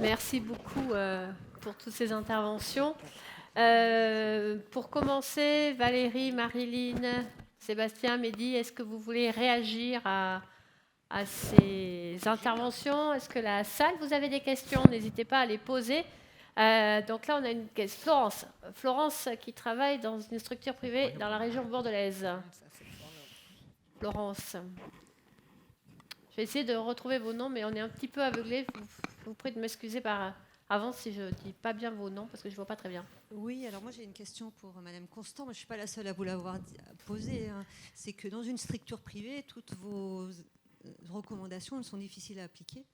Merci beaucoup pour toutes ces interventions. Pour commencer, Valérie, Marilyn, Sébastien, Mehdi, est-ce que vous voulez réagir à ces interventions? Est-ce que la salle, vous avez des questions? N'hésitez pas à les poser. Donc là, on a une question. Florence. Florence qui travaille dans une structure privée dans la région bordelaise. Florence. Je vais essayer de retrouver vos noms, mais on est un petit peu aveuglés. Je vous prie de m'excuser par avance si je ne dis pas bien vos noms, parce que je ne vois pas très bien. Oui, alors moi j'ai une question pour Madame Constant. Je ne suis pas la seule à vous l'avoir posée. Hein. C'est que dans une structure privée, toutes vos recommandations sont difficiles à appliquer.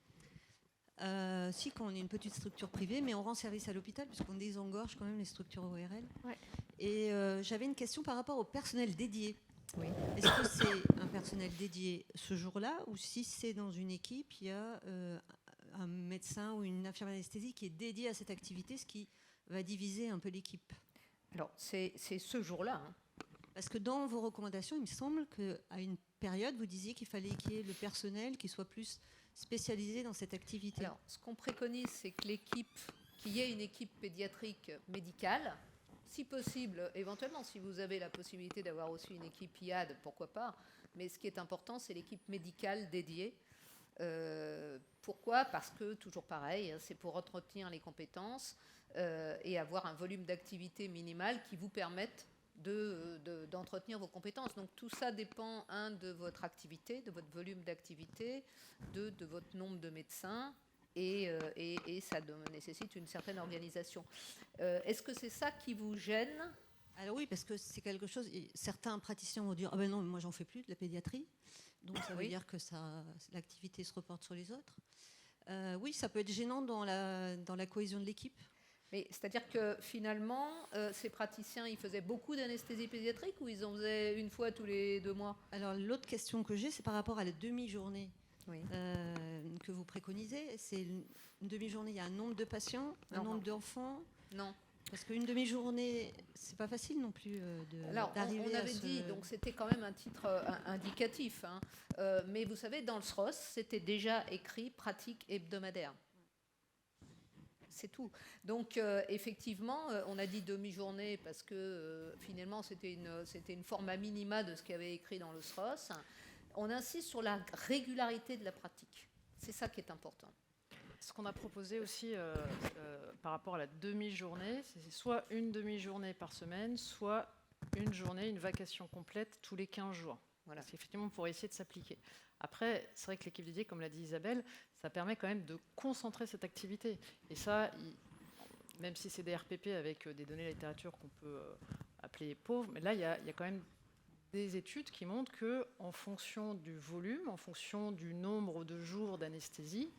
Si, quand on est une petite structure privée, mais on rend service à l'hôpital puisqu'on désengorge quand même les structures ORL. Ouais. Et j'avais une question par rapport au personnel dédié. Oui. Est-ce que c'est un personnel dédié ce jour-là ou si c'est dans une équipe, il y a un médecin ou une infirmière d'anesthésie qui est dédié à cette activité, ce qui va diviser un peu l'équipe? Alors, c'est ce jour-là. Hein. Parce que dans vos recommandations, il me semble qu'à une période, vous disiez qu'il fallait qu'il y ait le personnel qui soit plus spécialisé dans cette activité. Alors, ce qu'on préconise, c'est que qu'il y ait une équipe pédiatrique médicale. Si possible, éventuellement, si vous avez la possibilité d'avoir aussi une équipe IAD, pourquoi pas. Mais ce qui est important, c'est l'équipe médicale dédiée. Pourquoi ? Parce que, toujours pareil, c'est pour entretenir les compétences et avoir un volume d'activité minimal qui vous permette d'entretenir vos compétences. Donc tout ça dépend, de votre activité, de votre volume d'activité, de votre nombre de médecins, et ça nécessite une certaine organisation. Est-ce que c'est ça qui vous gêne ? Alors oui, parce que c'est quelque chose. Certains praticiens vont dire: ah ben non, moi j'en fais plus de la pédiatrie, donc ça veut dire que l'activité se reporte sur les autres. Oui, ça peut être gênant dans la cohésion de l'équipe. Mais c'est-à-dire que finalement, ces praticiens, ils faisaient beaucoup d'anesthésie pédiatrique ou ils en faisaient une fois tous les 2 mois ? Alors l'autre question que j'ai, c'est par rapport à la demi-journée que vous préconisez. C'est une demi-journée, il y a un nombre de patients, un nombre d'enfants ? Non. Parce qu'une demi-journée, c'est pas facile non plus d'arriver on avait dit, donc c'était quand même un titre indicatif. Hein. Mais vous savez, dans le SROS, c'était déjà écrit pratique hebdomadaire. C'est tout. Donc, effectivement, on a dit demi-journée parce que finalement, c'était une forma minima de ce qu'il y avait écrit dans le SROS. On insiste sur la régularité de la pratique. C'est ça qui est important. Ce qu'on a proposé aussi par rapport à la demi-journée, c'est soit une demi-journée par semaine, soit une journée, une vacation complète tous les 15 jours. Voilà, c'est effectivement pour essayer de s'appliquer. Après, c'est vrai que l'équipe dédiée, comme l'a dit Isabelle, ça permet quand même de concentrer cette activité. Et ça, même si c'est des RPP avec des données de la littérature qu'on peut appeler pauvres, mais là, il y a quand même des études qui montrent qu'en fonction du volume, en fonction du nombre de jours d'anesthésie,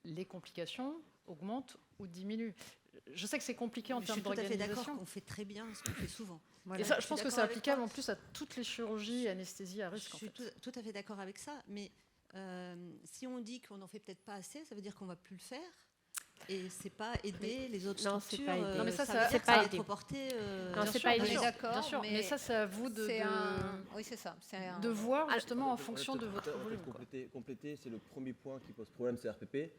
les complications augmentent ou diminuent. Je sais que c'est compliqué en termes d'organisation. Je suis tout à fait d'accord qu'on fait très bien ce qu'on fait souvent. Voilà. Et ça, je pense que c'est applicable en plus à toutes les chirurgies et anesthésie à risque. Je suis tout à fait d'accord avec ça, mais si on dit qu'on n'en fait peut-être pas assez, ça veut dire qu'on ne va plus le faire. Et c'est pas aider les autres structures. C'est pas aider. Non, mais ça c'est pas être reporté. Non, c'est pas aider. D'accord, bien sûr. Mais ça, c'est à vous oui, c'est ça. De voir justement en fonction de votre volume. Compléter, c'est le premier point qui pose problème, c'est RPP.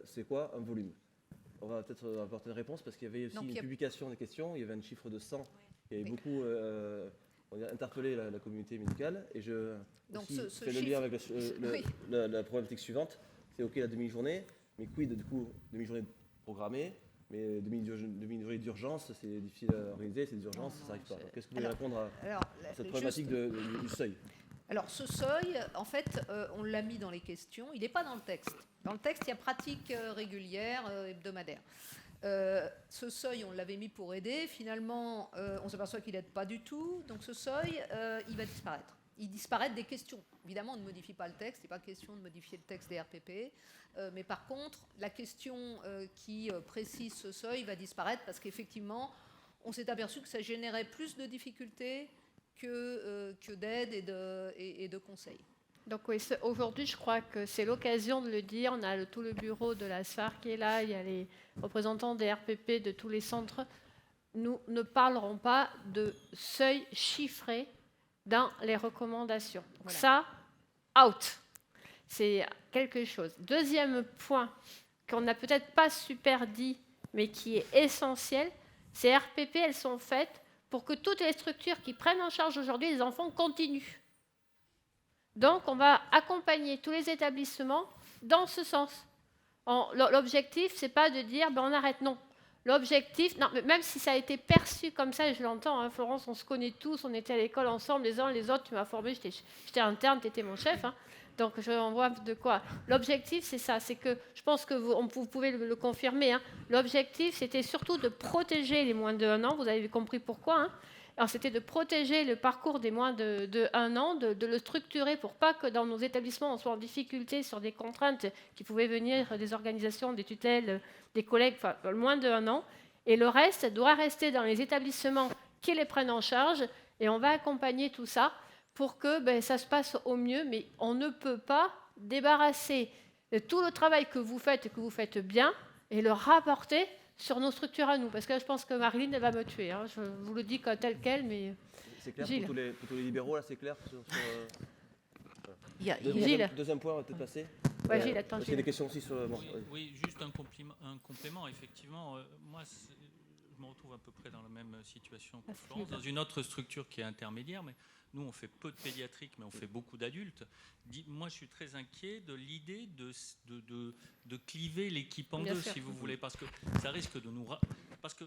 C'est quoi un volume? On va peut-être apporter une réponse parce qu'il y avait aussi une publication des questions. Il y avait un chiffre de 100 qui avait beaucoup interpellé la communauté médicale. Et je fais le lien avec la problématique suivante. C'est OK la demi-journée, mais quid du coup demi-journée programmée, mais demi-journée d'urgence, c'est difficile à organiser, c'est des urgences, ça n'arrive pas. Qu'est-ce que vous voulez répondre à cette problématique du seuil? Alors ce seuil, en fait, on l'a mis dans les questions, il n'est pas dans le texte. Dans le texte, il y a pratique régulière, hebdomadaire. Ce seuil, on l'avait mis pour aider. Finalement, on s'aperçoit qu'il n'aide pas du tout. Donc ce seuil, il va disparaître. Il disparaît des questions. Évidemment, on ne modifie pas le texte. Il n'est pas question de modifier le texte des RPP. Mais par contre, la question qui précise ce seuil va disparaître parce qu'effectivement, on s'est aperçu que ça générait plus de difficultés que d'aide et de conseils. Donc oui, aujourd'hui, je crois que c'est l'occasion de le dire. On a tout le bureau de la SFAR qui est là, il y a les représentants des RPP de tous les centres. Nous ne parlerons pas de seuil chiffré dans les recommandations. Voilà. Ça, out. C'est quelque chose. Deuxième point qu'on n'a peut-être pas super dit, mais qui est essentiel, ces RPP, elles sont faites pour que toutes les structures qui prennent en charge aujourd'hui les enfants continuent. Donc, on va accompagner tous les établissements dans ce sens. L'objectif, ce n'est pas de dire on arrête, non. L'objectif, non, même si ça a été perçu comme ça, et je l'entends, hein, Florence, on se connaît tous, on était à l'école ensemble, les uns les autres, tu m'as formé, j'étais interne, tu étais mon chef, hein, donc on voit de quoi. L'objectif, c'est ça, c'est que, je pense que vous pouvez le confirmer, hein, l'objectif, c'était surtout de protéger les moins de 1 an, vous avez compris pourquoi, hein. Alors, c'était de protéger le parcours des moins de 1 an, de le structurer pour pas que dans nos établissements, on soit en difficulté sur des contraintes qui pouvaient venir des organisations, des tutelles, des collègues, enfin, le moins de 1 an. Et le reste doit rester dans les établissements qui les prennent en charge. Et on va accompagner tout ça pour que ça se passe au mieux. Mais on ne peut pas débarrasser tout le travail que vous faites et que vous faites bien et le rapporter sur nos structures à nous, parce que là, je pense que Marilyn, elle va me tuer. Hein. Je vous le dis tel quel, mais... C'est clair Gilles. pour tous les libéraux, là, c'est clair Gilles. Deuxième point, on va peut-être passer. Ouais, Gilles, attends. Il y a des questions aussi sur... Oui, juste un complément. Effectivement, moi, je me retrouve à peu près dans la même situation que Florence, dans une autre structure qui est intermédiaire, mais nous, on fait peu de pédiatrique, mais on fait beaucoup d'adultes. Moi, je suis très inquiet de l'idée de cliver l'équipe en deux, si vous voulez, parce que ça risque de nous... Parce que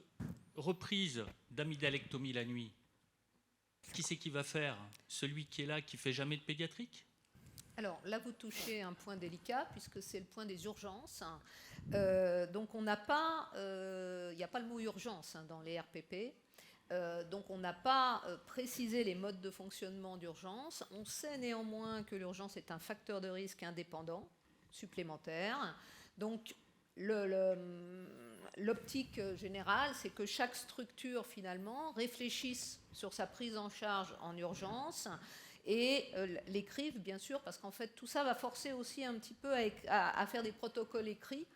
reprise d'amydalectomie la nuit, qui c'est qui va faire? Celui qui est là, qui ne fait jamais de pédiatrique? Alors là, vous touchez un point délicat, puisque c'est le point des urgences. Donc on n'a pas... Il n'y a pas le mot urgence dans les RPP. Donc on n'a pas précisé les modes de fonctionnement d'urgence. On sait néanmoins que l'urgence est un facteur de risque indépendant, supplémentaire. Donc l'optique générale, c'est que chaque structure, finalement, réfléchisse sur sa prise en charge en urgence et l'écrive, bien sûr, parce qu'en fait, tout ça va forcer aussi un petit peu à faire des protocoles écrits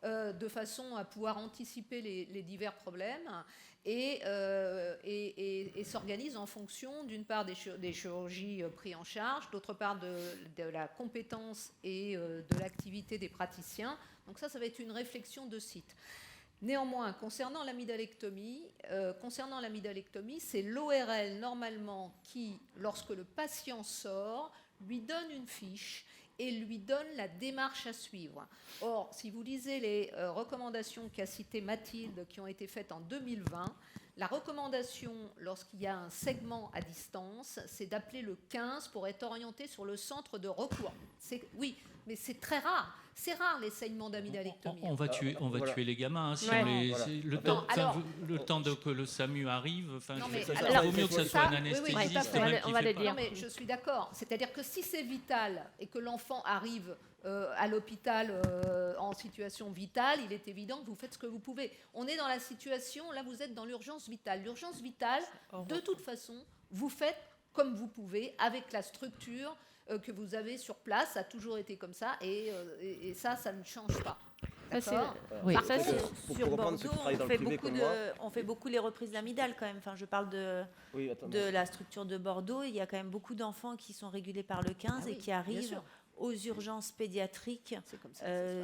de façon à pouvoir anticiper les divers problèmes et s'organise en fonction, d'une part, des chirurgies prises en charge, d'autre part, de la compétence et de l'activité des praticiens. Donc ça va être une réflexion de site. Néanmoins, concernant l'amydalectomie, c'est l'ORL normalement qui, lorsque le patient sort, lui donne une fiche et lui donne la démarche à suivre. Or, si vous lisez les recommandations qu'a citées Mathilde, qui ont été faites en 2020, la recommandation, lorsqu'il y a un segment à distance, c'est d'appeler le 15 pour être orienté sur le centre de recours. Oui, mais c'est très rare. C'est rare les saignements d'amydalectomie. On va tuer les gamins hein, si le temps que le SAMU arrive. Il vaut mieux que ce soit un anesthésiste. On va le dire. Non, mais je suis d'accord. C'est-à-dire que si c'est vital et que l'enfant arrive à l'hôpital en situation vitale, il est évident que vous faites ce que vous pouvez. On est dans la situation, là vous êtes dans l'urgence vitale. L'urgence vitale, de toute façon, vous faites comme vous pouvez avec la structure que vous avez sur place. Ça a toujours été comme ça et ça ne change pas. D'accord. Sur Bordeaux, on fait beaucoup les reprises d'amygdale quand même. Enfin, je parle de la structure de Bordeaux. Il y a quand même beaucoup d'enfants qui sont régulés par le 15 et qui arrivent aux urgences pédiatriques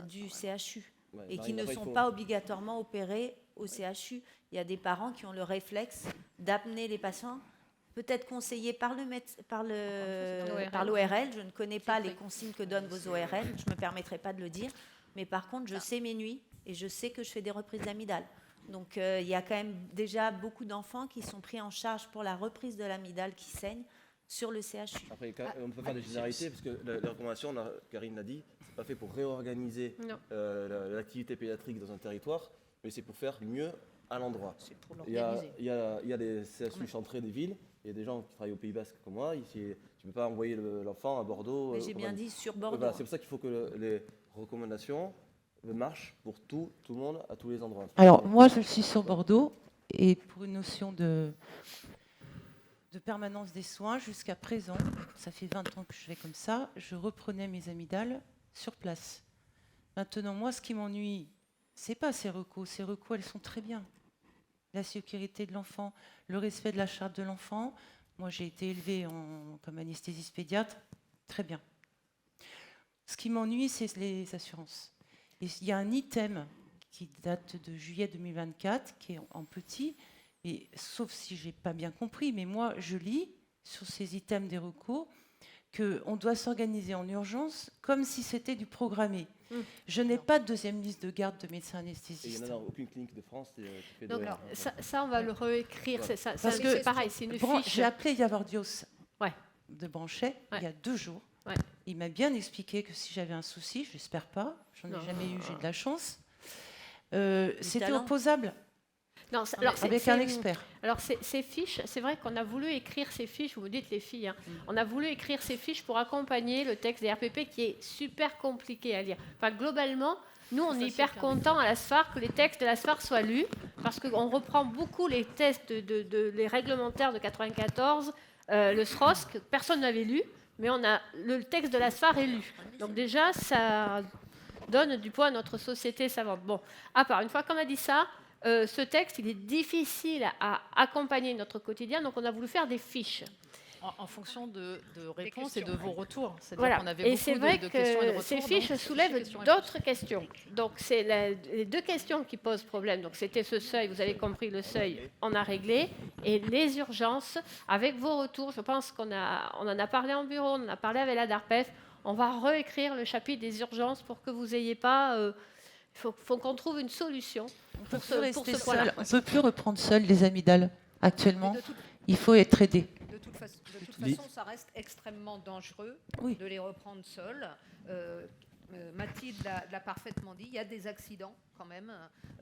du CHU et qui ne sont pas obligatoirement opérés au CHU. Il y a des parents qui ont le réflexe d'amener les patients, peut-être conseillés par l'ORL. Je ne connais pas les consignes que donnent vos ORL, je ne me permettrai pas de le dire. Mais par contre, je sais mes nuits et je sais que je fais des reprises d'amygdale. Donc, il y a quand même déjà beaucoup d'enfants qui sont pris en charge pour la reprise de l'amygdale qui saigne sur le CHU. Après, on peut faire des généralités parce que la recommandation, Karine l'a dit, c'est pas fait pour réorganiser l'activité pédiatrique dans un territoire, mais c'est pour faire mieux à l'endroit. C'est pour l'organiser. Il y a des CHU centrés des villes. Il y a des gens qui travaillent au Pays Basque comme moi. Ici, tu ne peux pas envoyer l'enfant à Bordeaux. Mais j'ai bien dit sur Bordeaux. Voilà, c'est pour ça qu'il faut que les recommandations marchent pour tout le monde, à tous les endroits. Alors, moi, je suis sur Bordeaux, et pour une notion de permanence des soins, jusqu'à présent, ça fait 20 ans que je fais comme ça, je reprenais mes amygdales sur place. Maintenant, moi, ce qui m'ennuie, c'est pas ces recos. Ces recos, elles sont très bien. La sécurité de l'enfant, le respect de la charte de l'enfant. Moi, j'ai été élevée comme anesthésiste pédiatre. Très bien. Ce qui m'ennuie, c'est les assurances. Et il y a un item qui date de juillet 2024, qui est en petit, et, sauf si je n'ai pas bien compris, mais moi, je lis sur ces items des recours qu'on doit s'organiser en urgence comme si c'était du programmé. Je n'ai pas de deuxième liste de garde de médecins anesthésistes. Il n'y en a dans aucune clinique de France qui fait Donc, ça, on va le réécrire. Voilà. Parce que c'est pareil, c'est une fiche. J'ai appelé Yavardios de Branchet il y a 2 jours. Ouais. Il m'a bien expliqué que si j'avais un souci, j'espère pas, j'en ai jamais eu, j'ai de la chance, c'était opposable. Non, avec un expert. Alors, ces fiches, c'est vrai qu'on a voulu écrire ces fiches, vous me dites les filles, hein, on a voulu écrire ces fiches pour accompagner le texte des RPP qui est super compliqué à lire. Enfin, globalement, nous, on est hyper contents à la SFAR que les textes de la SFAR soient lus, parce qu'on reprend beaucoup les textes les réglementaires de 94, le SROS, que personne n'avait lu, mais le texte de la SFAR est lu. Donc déjà, ça donne du poids à notre société savante. Bon, à part, une fois qu'on a dit ça, ce texte, il est difficile à accompagner notre quotidien, donc on a voulu faire des fiches. En fonction de réponses et de vos retours. Voilà. Et c'est vrai que ces fiches soulèvent d'autres questions. Donc, c'est les 2 questions qui posent problème. Donc, c'était ce seuil, vous avez compris, le seuil, on a réglé. Et les urgences, avec vos retours, je pense qu'on en a parlé en bureau, on en a parlé avec la DARPEF, on va réécrire le chapitre des urgences pour que vous n'ayez pas... Il faut qu'on trouve une solution pour ce point-là. On ne peut plus reprendre seul les amygdales. Actuellement, il faut être aidé. De toute façon, ça reste extrêmement dangereux de les reprendre seuls. Mathilde l'a parfaitement dit, il y a des accidents quand même.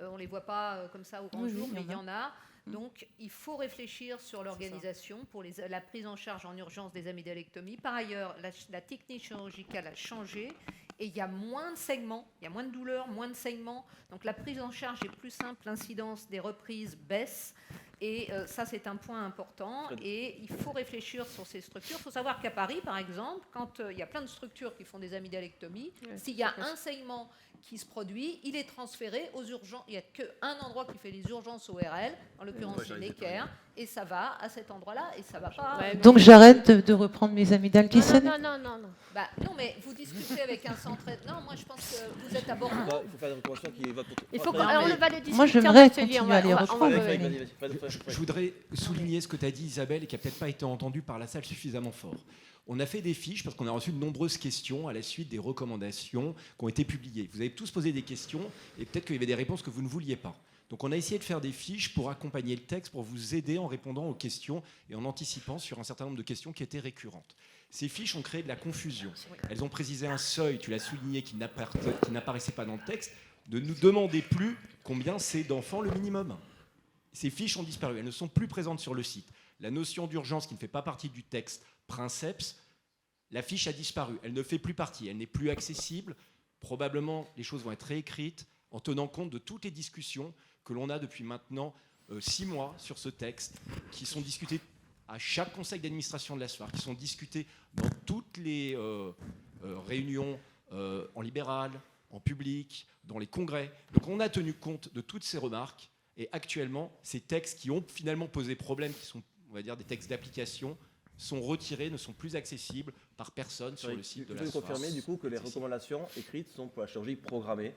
On ne les voit pas comme ça au grand jour, mais il y en a. Donc, il faut réfléchir sur l'organisation pour la prise en charge en urgence des amygdalectomies. Par ailleurs, la technique chirurgicale a changé et il y a moins de saignements, il y a moins de douleurs, moins de saignements. Donc, la prise en charge est plus simple, l'incidence des reprises baisse. Et ça, c'est un point important. Et il faut réfléchir sur ces structures. Il faut savoir qu'à Paris, par exemple, quand il y a plein de structures qui font des amygdalectomies, s'il y a un saignement qui se produit, il est transféré aux urgences. Il n'y a qu'un endroit qui fait les urgences ORL, en l'occurrence c'est Necker, et ça va à cet endroit-là, et ça ne va pas... Donc j'arrête de reprendre mes amygdales qui saignent ? Non. Bah, non, mais vous discutez avec un centre... Non, moi je pense que vous êtes à Bordeaux. Il faut faire des recommandations qui évoquent... Il faut qu'on va le discuter. Moi j'aimerais continuer à les reprendre. Je voudrais souligner ce que tu as dit, Isabelle, et qui n'a peut-être pas été entendu par la salle suffisamment fort. On a fait des fiches parce qu'on a reçu de nombreuses questions à la suite des recommandations qui ont été publiées. Vous avez tous posé des questions et peut-être qu'il y avait des réponses que vous ne vouliez pas. Donc on a essayé de faire des fiches pour accompagner le texte, pour vous aider en répondant aux questions et en anticipant sur un certain nombre de questions qui étaient récurrentes. Ces fiches ont créé de la confusion. Elles ont précisé un seuil, tu l'as souligné, qui n'apparaissait pas dans le texte. Ne nous demandez plus combien c'est d'enfants le minimum. Ces fiches ont disparu, elles ne sont plus présentes sur le site. La notion d'urgence qui ne fait pas partie du texte Princeps, la fiche a disparu, elle ne fait plus partie, elle n'est plus accessible. Probablement, les choses vont être réécrites en tenant compte de toutes les discussions que l'on a depuis maintenant 6 mois sur ce texte, qui sont discutées à chaque conseil d'administration de la SFAR, qui sont discutées dans toutes les réunions en libéral, en public, dans les congrès. Donc on a tenu compte de toutes ces remarques, et actuellement, ces textes qui ont finalement posé problème, qui sont, on va dire, des textes d'application, sont retirés, ne sont plus accessibles par personne sur le site de la SFAR. Vous confirmez du coup que les recommandations écrites sont pour la chirurgie programmée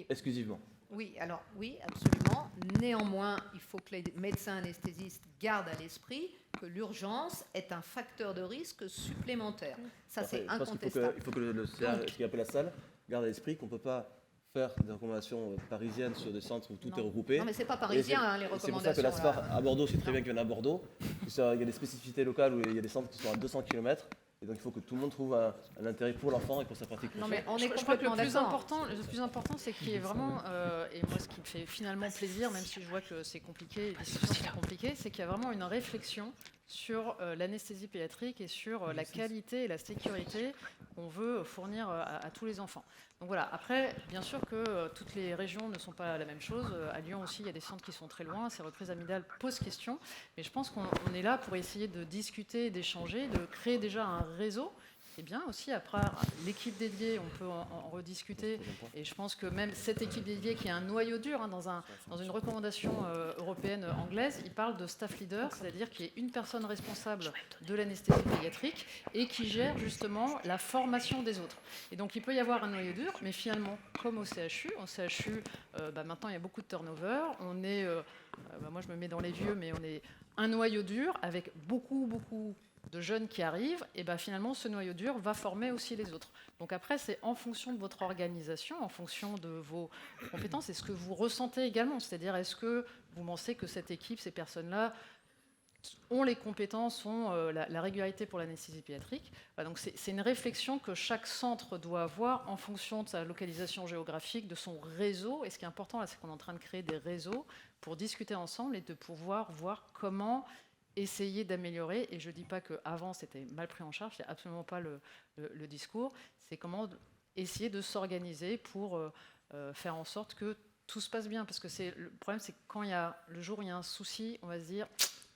exclusivement ? Oui, alors oui, absolument. Néanmoins, il faut que les médecins anesthésistes gardent à l'esprit que l'urgence est un facteur de risque supplémentaire. Ça, c'est incontestable. Il faut que ce qui appelle la salle garde à l'esprit qu'on ne peut pas faire des recommandations parisiennes sur des centres où tout est regroupé. Non, mais c'est pas parisien, les recommandations. C'est pour ça que la SFAR à Bordeaux, c'est très bien qu'il y en a à Bordeaux. Il y a des spécificités locales où il y a des centres qui sont à 200 km. Et donc il faut que tout le monde trouve un intérêt pour l'enfant et pour sa pratique. Non, mais on est je crois que le plus important, c'est qu'il y ait vraiment, et moi ce qui me fait finalement plaisir, même si je vois que c'est compliqué, c'est qu'il y a vraiment une réflexion sur l'anesthésie pédiatrique et sur la qualité et la sécurité qu'on veut fournir à tous les enfants. Donc voilà, après, bien sûr que toutes les régions ne sont pas la même chose. À Lyon aussi, il y a des centres qui sont très loin. Ces reprises amygdales posent question. Mais je pense qu'on est là pour essayer de discuter, d'échanger, de créer déjà un réseau c'est bien aussi. Après, l'équipe dédiée, on peut en rediscuter. Et je pense que même cette équipe dédiée, qui est un noyau dur dans une recommandation européenne anglaise, il parle de staff leader, c'est-à-dire qu'il y ait une personne responsable de l'anesthésie pédiatrique et qui gère justement la formation des autres. Et donc, il peut y avoir un noyau dur, mais finalement, comme au CHU, maintenant, il y a beaucoup de turnover. On est, moi, je me mets dans les vieux, mais on est un noyau dur avec beaucoup de jeunes qui arrivent, et finalement, ce noyau dur va former aussi les autres. Donc après, c'est en fonction de votre organisation, en fonction de vos compétences, et ce que vous ressentez également. C'est-à-dire, est-ce que vous pensez que cette équipe, ces personnes-là, ont les compétences, ont la régularité pour l'anesthésie pédiatrique. Donc c'est une réflexion que chaque centre doit avoir en fonction de sa localisation géographique, de son réseau. Et ce qui est important, là, c'est qu'on est en train de créer des réseaux pour discuter ensemble et de pouvoir voir comment essayer d'améliorer. Et je ne dis pas qu'avant, c'était mal pris en charge, c'est absolument pas le discours. C'est comment essayer de s'organiser pour faire en sorte que tout se passe bien. Parce que le problème, c'est que quand le jour où il y a un souci, on va se dire...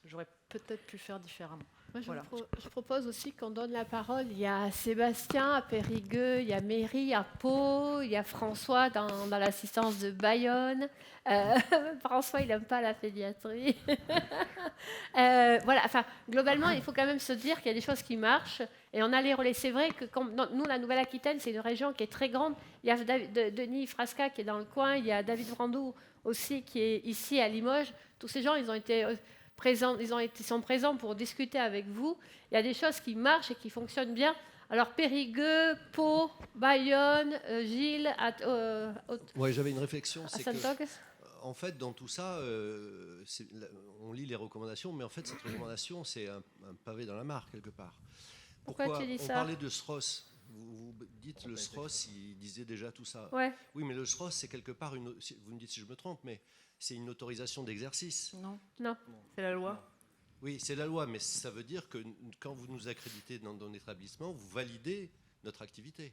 J'aurais peut-être pu faire différemment. Moi, je propose aussi qu'on donne la parole. Il y a Sébastien à Périgueux, il y a Méry à Pau, il y a François dans l'assistance de Bayonne. François, il n'aime pas la pédiatrie. Voilà. Enfin, globalement, il faut quand même se dire qu'il y a des choses qui marchent et on a les relais. C'est vrai que nous, la Nouvelle-Aquitaine, c'est une région qui est très grande. Il y a Denis Frasca qui est dans le coin, il y a David Brandou aussi qui est ici à Limoges. Tous ces gens, ils ont été... ils sont présents pour discuter avec vous. Il y a des choses qui marchent et qui fonctionnent bien. Alors Périgueux, Pau, Bayonne, Gilles... j'avais une réflexion. C'est que, en fait, dans tout ça, on lit les recommandations, mais en fait, cette recommandation, c'est un pavé dans la mare, quelque part. Pourquoi tu dis ça ? On parlait de SROS. Vous dites le SROS, il disait déjà tout ça. Ouais. Oui, mais le SROS, c'est quelque part, vous me dites si je me trompe, mais c'est une autorisation d'exercice. Non, c'est la loi. Oui, c'est la loi, mais ça veut dire que quand vous nous accréditez dans un établissement, vous validez notre activité.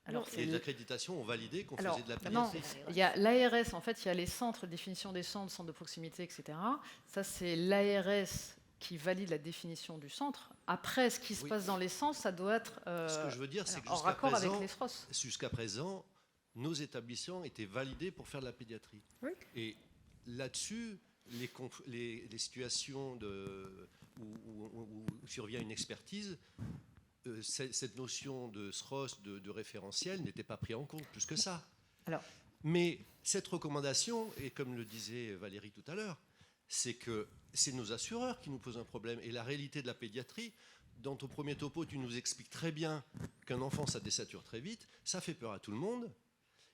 Alors, et les accréditations ont validé qu'on faisait de la pédiatrie. Non, il y a l'ARS, en fait, il y a les centres, définition des centres de proximité, etc. Ça, c'est l'ARS qui valide la définition du centre. Après, ce qui se passe dans les centres, ça doit être ce que je veux dire, c'est que en raccord avec les SROS. Jusqu'à présent, nos établissements étaient validés pour faire de la pédiatrie. Oui. Et là-dessus, les situations où survient une expertise, cette notion de SROS, de référentiel, n'était pas prise en compte plus que ça. Mais cette recommandation, et comme le disait Valérie tout à l'heure, c'est que c'est nos assureurs qui nous posent un problème. Et la réalité de la pédiatrie, dans ton premier topo, tu nous expliques très bien qu'un enfant, ça dessature très vite, ça fait peur à tout le monde.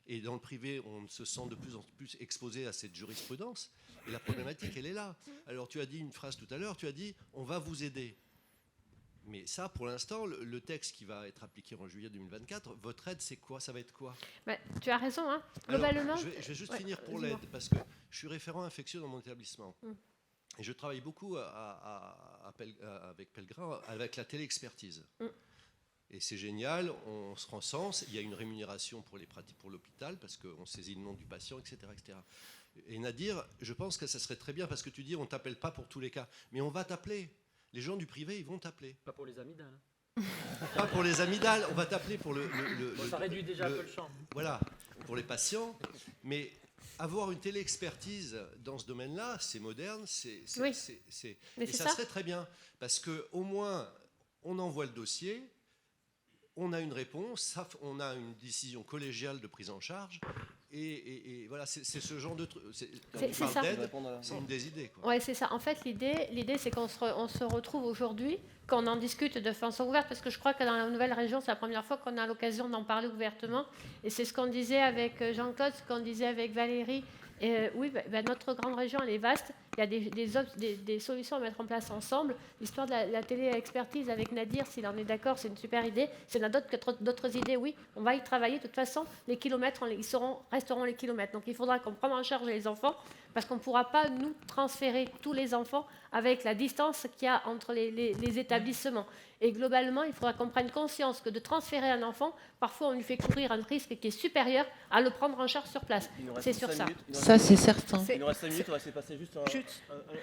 Et dans le privé, on se sent de plus en plus exposé à cette jurisprudence. Et la problématique, elle est là. Alors, tu as dit une phrase tout à l'heure, tu as dit « on va vous aider ». Mais ça, pour l'instant, le texte qui va être appliqué en juillet 2024, votre aide, c'est quoi ? Ça va être quoi ? Tu as raison, hein. Globalement... Alors, je vais juste finir pour l'aide, parce que je suis référent infectieux dans mon établissement. Et je travaille beaucoup avec Pellegrin, avec la téléexpertise. Et c'est génial, on se recense, il y a une rémunération pour les pratiques pour l'hôpital, parce qu'on saisit le nom du patient, etc., etc. Et Nadir, je pense que ça serait très bien, parce que tu dis, on ne t'appelle pas pour tous les cas, mais on va t'appeler. Les gens du privé, ils vont t'appeler. Pas pour les amygdales. Pas pour les amygdales, on va t'appeler pour ça réduit déjà un peu le champ. Voilà, pour les patients. Mais avoir une téléexpertise dans ce domaine-là, c'est moderne, et ça serait très bien. Parce qu'au moins, on envoie le dossier, on a une réponse, on a une décision collégiale de prise en charge. Et voilà, c'est ce genre de truc. C'est une des idées. Oui, c'est ça. En fait, l'idée c'est qu'on se retrouve aujourd'hui, qu'on en discute de façon ouverte, parce que je crois que dans la nouvelle région, c'est la première fois qu'on a l'occasion d'en parler ouvertement. Et c'est ce qu'on disait avec Jean-Claude, ce qu'on disait avec Valérie. Et oui, notre grande région, elle est vaste. Il y a des solutions à mettre en place ensemble. L'histoire de la télé-expertise avec Nadir, s'il en est d'accord, c'est une super idée. S'il y en a d'autres idées, oui, on va y travailler. De toute façon, les kilomètres, resteront les kilomètres. Donc il faudra qu'on prenne en charge les enfants, parce qu'on ne pourra pas nous transférer tous les enfants avec la distance qu'il y a entre les établissements. Et globalement, il faudra qu'on prenne conscience que de transférer un enfant, parfois on lui fait courir un risque qui est supérieur à le prendre en charge sur place. C'est sur ça. Ça, c'est certain. Il nous reste 5 minutes, on va essayer de passer juste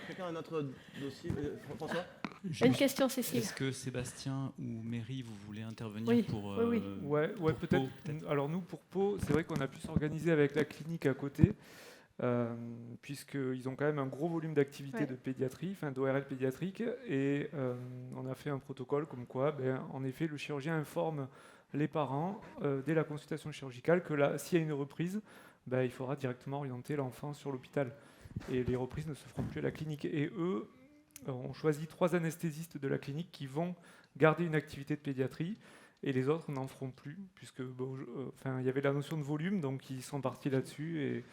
quelqu'un à un autre dossier. François ? Une question, Cécile. Est-ce que Sébastien ou Mary, vous voulez intervenir pour Ouais, peut-être. Alors nous, pour Pau, c'est vrai qu'on a pu s'organiser avec la clinique à côté, puisqu'ils ont quand même un gros volume d'activité de pédiatrie, d'ORL pédiatrique, et on a fait un protocole comme quoi, en effet, le chirurgien informe les parents dès la consultation chirurgicale que là, s'il y a une reprise, il faudra directement orienter l'enfant sur l'hôpital. Et les reprises ne se feront plus à la clinique. Et eux ont choisi 3 anesthésistes de la clinique qui vont garder une activité de pédiatrie, et les autres n'en feront plus, puisque il y avait la notion de volume, donc ils sont partis là-dessus,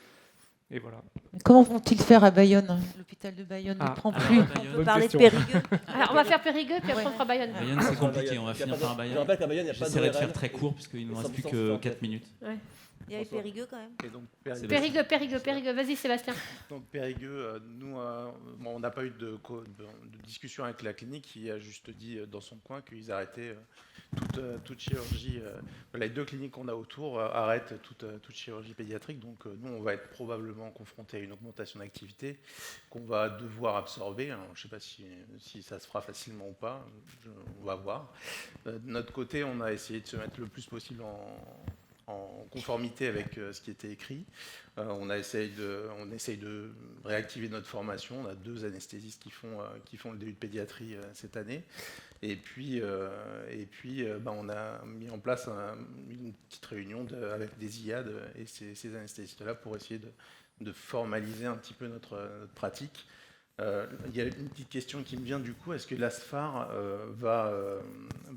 et voilà. Comment vont-ils faire à Bayonne? L'hôpital de Bayonne ne prend plus. On peut parler de Périgueux. Alors, on va faire Périgueux, puis après on fera Bayonne. Bayonne, c'est compliqué, on va finir par Bayonne. Je rappelle qu'à Bayonne, il n'y a pas de J'essaierai de faire très court, puisqu'il ne nous reste plus que 4 minutes. Ouais. Il y avait Périgueux quand même. Et donc, Périgueux, vas-y Sébastien. Donc Périgueux, nous, on n'a pas eu de discussion avec la clinique, qui a juste dit dans son coin qu'ils arrêtaient toute chirurgie. Les 2 cliniques qu'on a autour arrêtent toute chirurgie pédiatrique, donc nous, on va être probablement confrontés à une augmentation d'activité qu'on va devoir absorber. Alors, je ne sais pas si ça se fera facilement ou pas, on va voir. De notre côté, on a essayé de se mettre le plus possible en conformité avec ce qui était écrit. On essaye de réactiver notre formation. On a 2 anesthésistes qui font le DU de pédiatrie cette année. Et puis on a mis en place une petite réunion avec des IAD et ces anesthésistes-là pour essayer de formaliser un petit peu notre pratique. Il y a une petite question qui me vient du coup. Est-ce que l'ASFAR va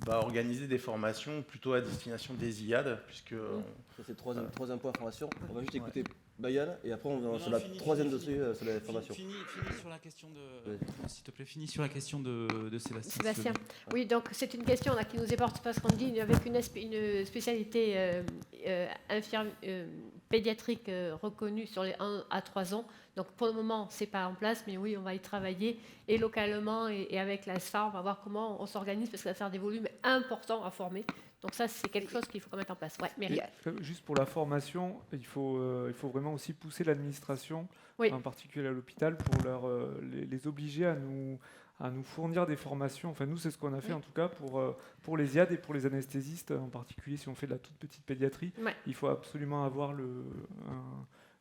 organiser des formations plutôt à destination des IAD, puisque ça, c'est le troisième point formation. On va juste écouter Bayonne et après on va sur la troisième dossier sur la formation. Finis sur la question s'il te plaît, finis sur la question de Sébastien. Sébastien. Oui, donc c'est une question là qui nous est portée parce qu'on dit avec une spécialité pédiatrique reconnue sur les 1 à 3 ans. Donc pour le moment, c'est pas en place, mais oui, on va y travailler et localement et avec la SFAR, on va voir comment on s'organise parce que ça va faire des volumes importants à former. Donc ça, c'est quelque chose qu'il faut mettre en place. Ouais, Myriam. Juste pour la formation, il faut vraiment aussi pousser l'administration, en particulier à l'hôpital, pour les obliger à nous fournir des formations. Enfin, nous, c'est ce qu'on a fait en tout cas pour les IAD et pour les anesthésistes, en particulier si on fait de la toute petite pédiatrie. Ouais. Il faut absolument avoir une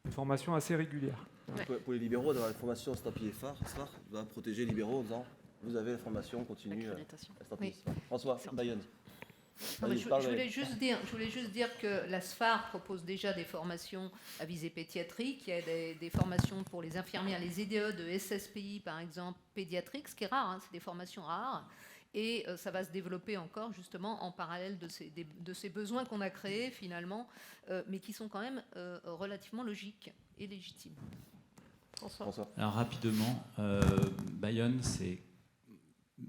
formation assez régulière. Ouais. Pour les libéraux, dans la formation Stampiller SFAR va protéger les libéraux en disant vous avez la formation continue à Stampiller. François, Bayonne. Je voulais juste dire que la SFAR propose déjà des formations à visée pédiatrique. Il y a des formations pour les infirmières, les EDE de SSPI par exemple, pédiatriques, ce qui est rare, c'est des formations rares. Et ça va se développer encore justement en parallèle de ces besoins qu'on a créés finalement, mais qui sont quand même relativement logiques et légitimes. François. Alors rapidement, Bayonne, c'est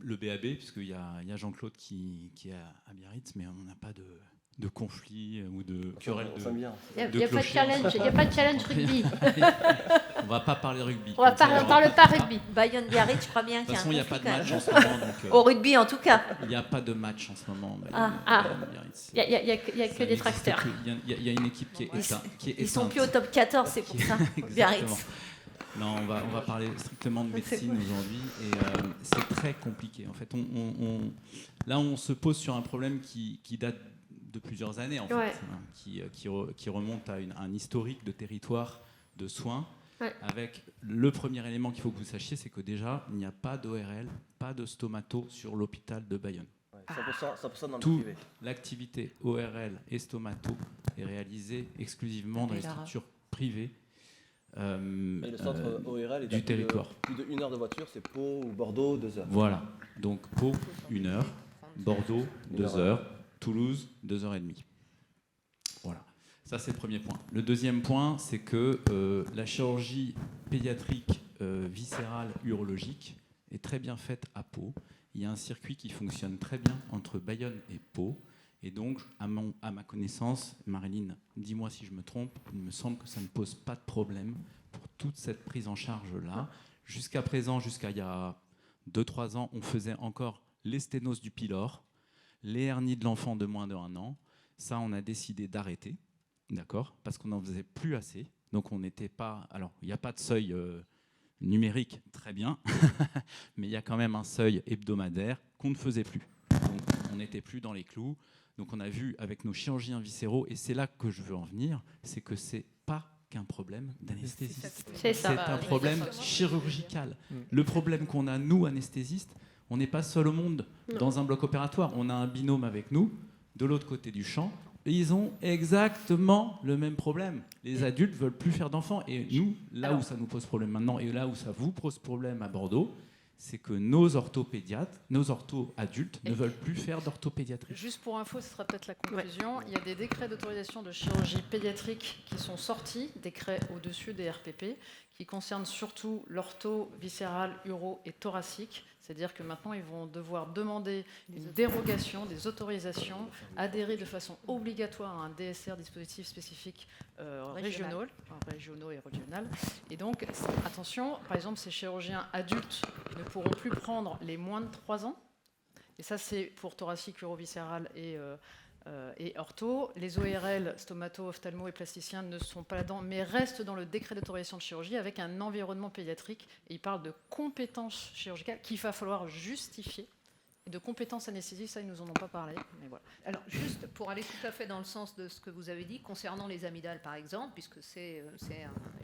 le BAB, puisqu'il y a Jean-Claude qui est à Biarritz, mais on n'a pas de conflit ou de querelle de Il n'y a pas de challenge, il n'y a pas de challenge rugby. On ne va pas parler rugby. On ne parle pas rugby. Bayonne-Biarritz, je crois bien qu'il y a un conflit. De toute façon, il n'y a pas de match en ce moment. Au rugby, en tout cas. Il n'y a pas de match en ce moment. Il n'y a que des tracteurs. Il y a une équipe qui est éteinte. Ils ne sont plus au top 14, c'est pour ça, Biarritz. Non, on va parler strictement de médecine aujourd'hui et c'est très compliqué. En fait, là, on se pose sur un problème qui date de plusieurs années, en fait, qui remonte à un historique de territoire de soins. Ouais. Avec le premier élément qu'il faut que vous sachiez, c'est que déjà, il n'y a pas d'ORL, pas de stomato sur l'hôpital de Bayonne. 100% dans le Toute privé. l'activité ORL et stomato est réalisée exclusivement dans les structures privées. Le centre ORL est du territoire. Plus de 1 heure de voiture, c'est Pau ou Bordeaux, 2 heures. Voilà, donc Pau, 1 heure, Bordeaux, 2 heures, Toulouse, 2 heures et demie. Voilà, ça c'est le premier point. Le deuxième point, c'est que la chirurgie pédiatrique viscérale urologique est très bien faite à Pau. Il y a un circuit qui fonctionne très bien entre Bayonne et Pau. Et donc, à ma connaissance, Marilyn, dis-moi si je me trompe, il me semble que ça ne pose pas de problème pour toute cette prise en charge-là. Jusqu'à présent, jusqu'à il y a 2-3 ans, on faisait encore les sténoses du pylore, les hernies de l'enfant de moins d'1 an. Ça, on a décidé d'arrêter, d'accord, parce qu'on n'en faisait plus assez. Donc, on n'était pas... Alors, il n'y a pas de seuil numérique, très bien, mais il y a quand même un seuil hebdomadaire qu'on ne faisait plus. Donc, on n'était plus dans les clous. Donc on a vu avec nos chirurgiens viscéraux, et c'est là que je veux en venir, c'est que c'est pas qu'un problème d'anesthésiste. C'est un problème chirurgical. Le problème qu'on a, nous, anesthésistes, on n'est pas seul au monde dans un bloc opératoire. On a un binôme avec nous, de l'autre côté du champ, et ils ont exactement le même problème. Les adultes ne veulent plus faire d'enfants. Et nous, là où ça nous pose problème maintenant, et là où ça vous pose problème à Bordeaux, c'est que nos orthopédiatres, nos ortho-adultes ne veulent plus faire d'orthopédiatrie. Juste pour info, ce sera peut-être la conclusion. Il y a des décrets d'autorisation de chirurgie pédiatrique qui sont sortis, décrets au-dessus des RPP, qui concernent surtout l'ortho, viscéral, uro et thoracique. C'est-à-dire que maintenant, ils vont devoir demander une dérogation, des autorisations, adhérer de façon obligatoire à un DSR, dispositif spécifique régionaux et régional. Et donc, attention, par exemple, ces chirurgiens adultes ne pourront plus prendre les moins de 3 ans. Et ça, c'est pour thoracique, uroviscéral et ortho. Les ORL, stomato, ophtalmo et plasticiens ne sont pas là-dedans, mais restent dans le décret d'autorisation de chirurgie avec un environnement pédiatrique. Et ils parlent de compétences chirurgicales qu'il va falloir justifier. Et de compétences anesthésiques, ça, ils ne nous en ont pas parlé. Mais voilà. Alors, juste pour aller tout à fait dans le sens de ce que vous avez dit, concernant les amygdales, par exemple, puisque c'est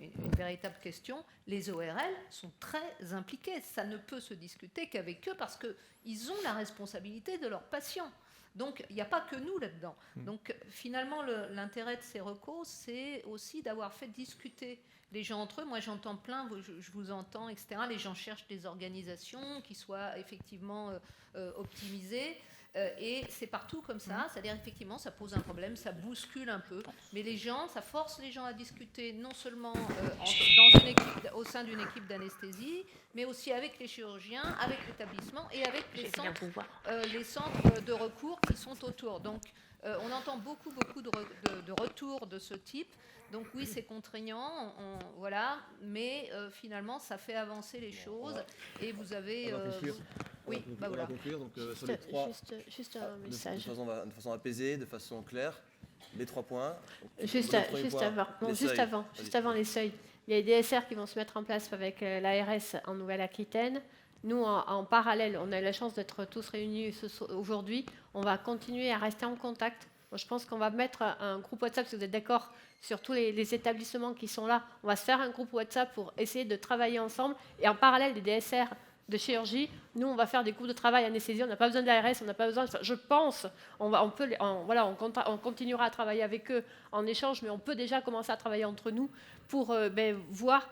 une véritable question, les ORL sont très impliqués. Ça ne peut se discuter qu'avec eux parce qu'ils ont la responsabilité de leurs patients. Donc, il n'y a pas que nous là-dedans. Donc, finalement, l'intérêt de ces recos, c'est aussi d'avoir fait discuter les gens entre eux. Moi, j'entends plein, je vous entends, etc. Les gens cherchent des organisations qui soient effectivement optimisées. Et c'est partout comme ça. C'est-à-dire, effectivement, ça pose un problème, ça bouscule un peu. Mais les gens, ça force les gens à discuter non seulement au sein d'une équipe d'anesthésie, mais aussi avec les chirurgiens, avec l'établissement et avec les centres de recours qui sont autour. Donc, on entend beaucoup de retours de ce type. Donc oui, c'est contraignant, voilà, mais finalement, ça fait avancer les choses. Et vous avez... oui, bah voilà. On va conclure, donc sur les trois... Juste un message. De façon apaisée, de façon claire, les 3 points. Juste avant les seuils. Il y a des DSR qui vont se mettre en place avec l'ARS en Nouvelle-Aquitaine. Nous, en parallèle, on a eu la chance d'être tous réunis aujourd'hui. On va continuer à rester en contact. Je pense qu'on va mettre un groupe WhatsApp, si vous êtes d'accord, sur tous les établissements qui sont là. On va se faire un groupe WhatsApp pour essayer de travailler ensemble. Et en parallèle des DSR de chirurgie, nous, on va faire des groupes de travail anesthésie. On n'a pas besoin de l'ARS, on n'a pas besoin... Je pense, on continuera à travailler avec eux en échange, mais on peut déjà commencer à travailler entre nous pour voir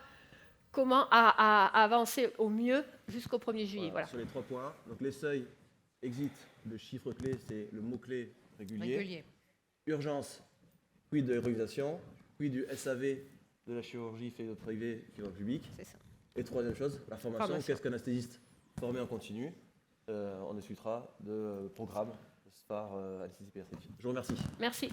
comment avancer au mieux jusqu'au 1er juillet. Voilà. Sur les 3 points, donc les seuils, exit, le chiffre clé, c'est le mot-clé régulier. Urgence, puis de l'héroïsation, puis du SAV de la chirurgie fait privée qui va au public. C'est ça. Et troisième chose, la formation. Qu'est-ce qu'un anesthésiste formé en continu? On discutera de programme par anesthésie pédiatrique. Je vous remercie. Merci.